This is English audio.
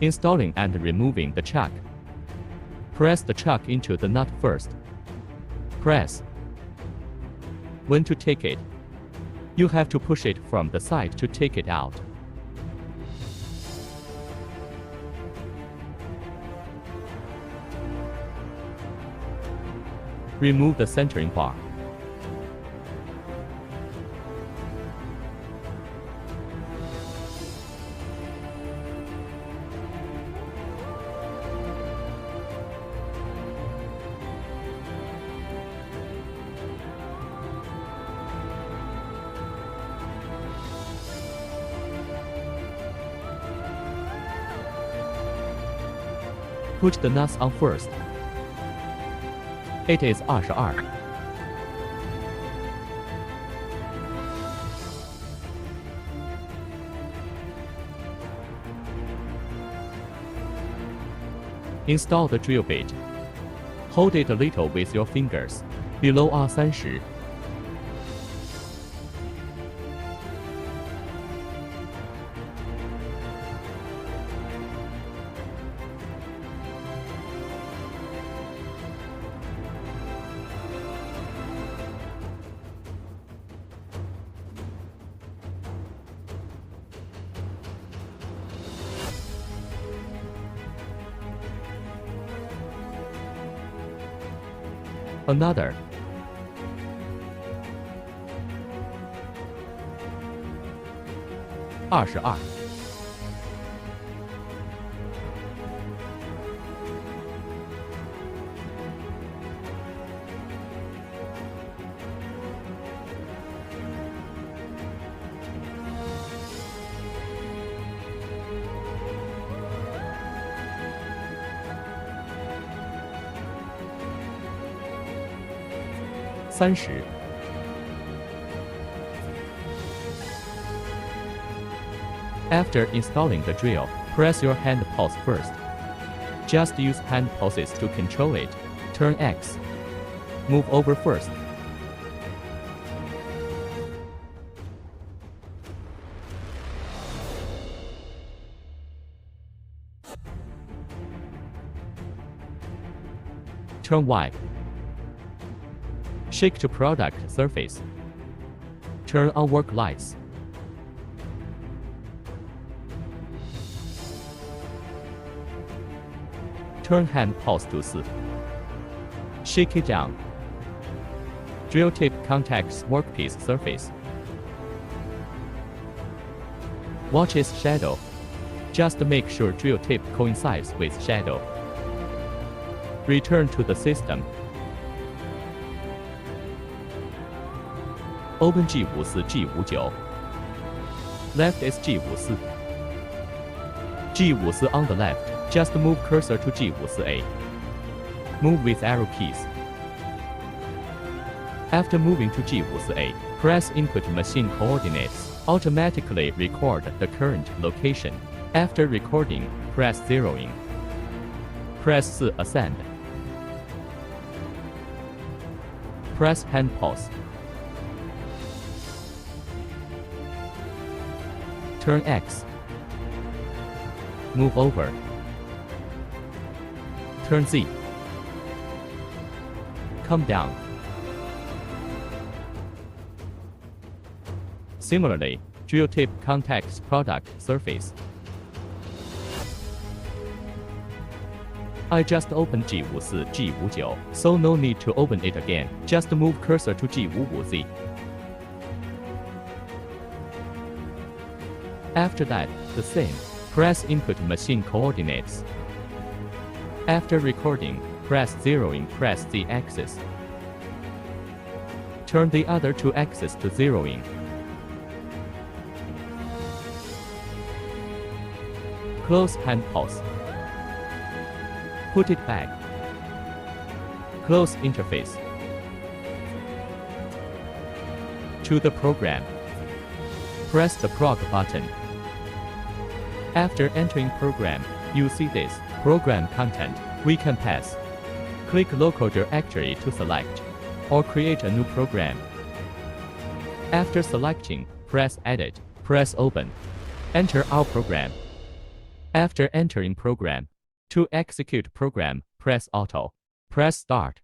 Installing and removing the chuck. Press the chuck into the nut first. Press. When to take it, you have to push it from the side to take it out. Remove the centering bar. Put the nuts on first. It is 22. Install the drill bit. Hold it a little with your fingers. Below 30. Another. (22) (30) After installing the drill, press your hand pulse first. Just use hand pulses to control it. Turn X. Move over first. Turn Y. Shake to product surface. Turn on work lights. Turn hand pulse to 4. Shake it down. Drill tip contacts workpiece surface. Watch its shadow. Just make sure drill tip coincides with shadow. Return to the system. Open G54, G59. Left is G54. G54 on the left. Just move cursor to G54A. Move with arrow keys. After moving to G54A, press input machine coordinates. Automatically record the current location. After recording, press zeroing. Press 4 ascend. Press hand pulse. Turn X. Move over. Turn Z. Come down. Similarly, drill tip contacts product surface. I just opened G54, G59, so no need to open it again. Just move cursor to G55Z. After that, the same. Press input machine coordinates. After recording, press zeroing, press Z axis. Turn the other two axes to zeroing. Close hand pulse. Put it back. Close interface. To the program. Press the prog button. After entering program, you see this program content. We can pass. Click local directory to select, or create a new program. After selecting, press edit, press open. Enter our program. After entering program, to execute program, press Auto. Press Start.